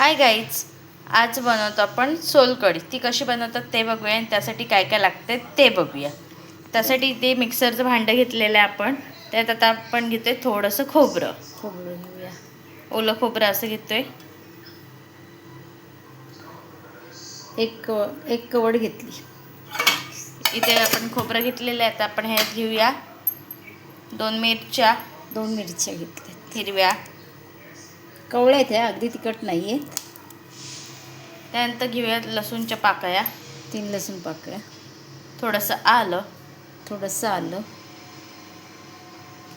Hi guys, आज बनवतो आपण सोलकढी. ती कशी बनवतात ते बघूया आणि त्यासाठी काय काय लागते ते बघूया. त्यासाठी ते मिक्सरचं भांडं घेतलेलं आहे आपण. त्यात आता आपण घेतोय थोडंसं खोबरं घेऊया. ओलं खोबरं असं घेतोय. एक कवड घेतली. इथे आपण खोबरं घेतलेलं आहे. आता आपण ह्यात घेऊया 2 मिरच्या घेतल्या हिरव्या. कवळ्या आहेत ह्या, अगदी तिखट नाही आहेत. त्यानंतर घेऊया लसूणच्या पाकळ्या, 3 लसूण पाकळ्या, थोडंसं आलं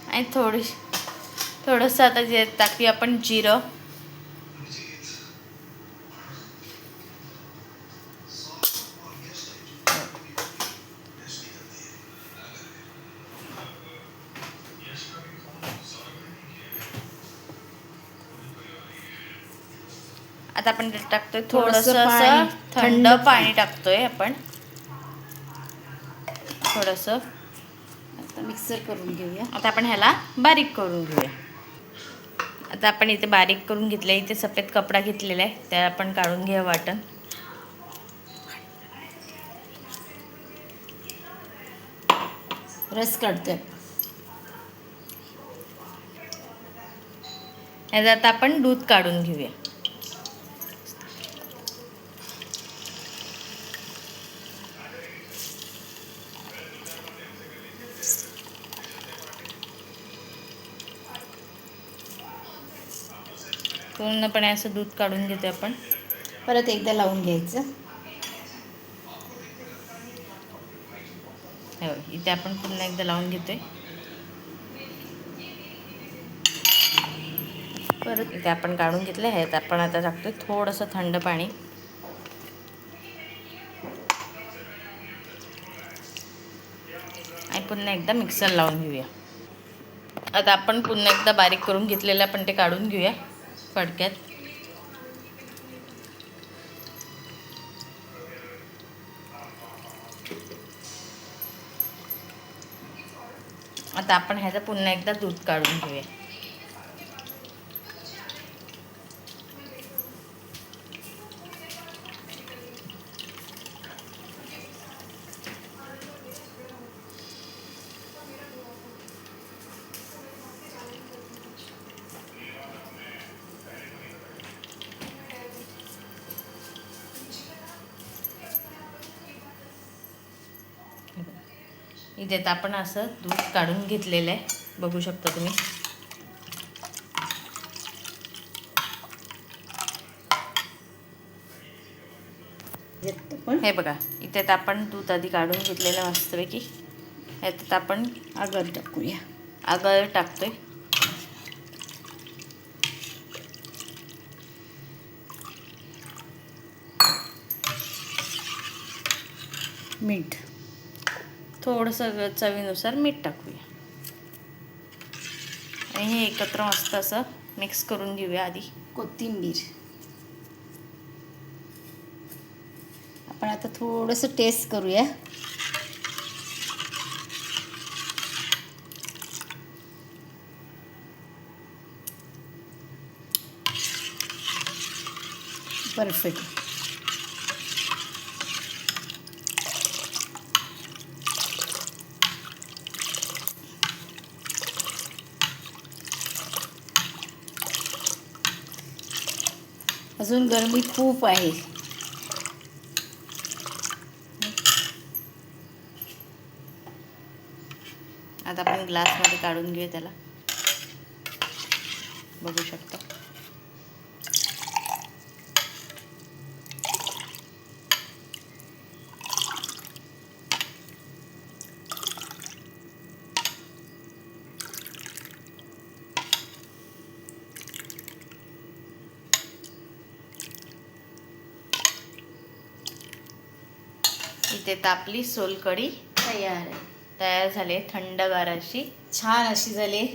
आणि थोडंसं आता जे टाकूया आपण जिरं. आता आपण टाकतोय थोडंसं थंड पाणी टाकतोय आपण. थोडंसं आता मिक्सर करून घेऊया. आता आपण ह्याला बारीक करून घेऊया. आता आपण इथे बारीक करून घेतलं. इथे सफेद कपडा घेतलेला आहे, त्या आपण काढून घेऊया वाटण. रस काढतोय. ह्याचं आता आपण दूध काढून घेऊया. पूर्णपणे असं दूध काढून घेतोय आपण. परत एकदा लावून घ्यायचं. इथे आपण पुन्हा एकदा लावून घेतोय. परत इथे आपण काढून घेतलं. ह्यात आपण आता टाकतोय थोडंसं थंड पाणी. आणि पुन्हा एकदा मिक्सर लावून घेऊया. आता आपण पुन्हा एकदा बारीक करून घेतलेलं आपण ते काढून घेऊया फडक्यात. आता आपण ह्याचं पुन्हा एकदा दूध काढून घेऊया. इथे तर आपण असं दूध काढून घेतलेलं आहे, बघू शकता तुम्ही. हे बघा, इथे तर आपण दूध आधी काढून घेतलेलं मस्तपैकी. ह्यात आपण आगळ टाकूया. आगळ टाकतोय. मीठ, थोडंसं चवीनुसार मीठ टाकूया. आणि हे एकत्र मस्त असं मिक्स करून घेऊया. आधी कोथिंबीर. आपण आता थोडंसं टेस्ट करूया. परफेक्ट. अजून गरमी खूप आहे. आता आपण ग्लासमध्ये काढून घेऊया त्याला, बघू शकतो. इथे तापली सोलकढी तयार झाली. थंडगार अशी छान अशी झाली.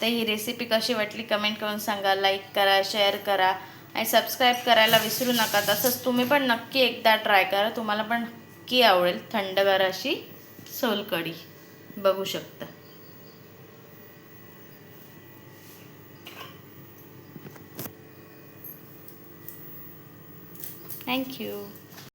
तर ही रेसिपी कशी वाटली कमेंट करून सांगा. लाईक करा, शेअर करा आणि सबस्क्राईब करायला विसरू नका. तसंच तुम्ही पण नक्की एकदा ट्राय करा, तुम्हाला पण नक्की आवडेल. थंडगार अशी सोलकढी बघू शकता. थँक्यू.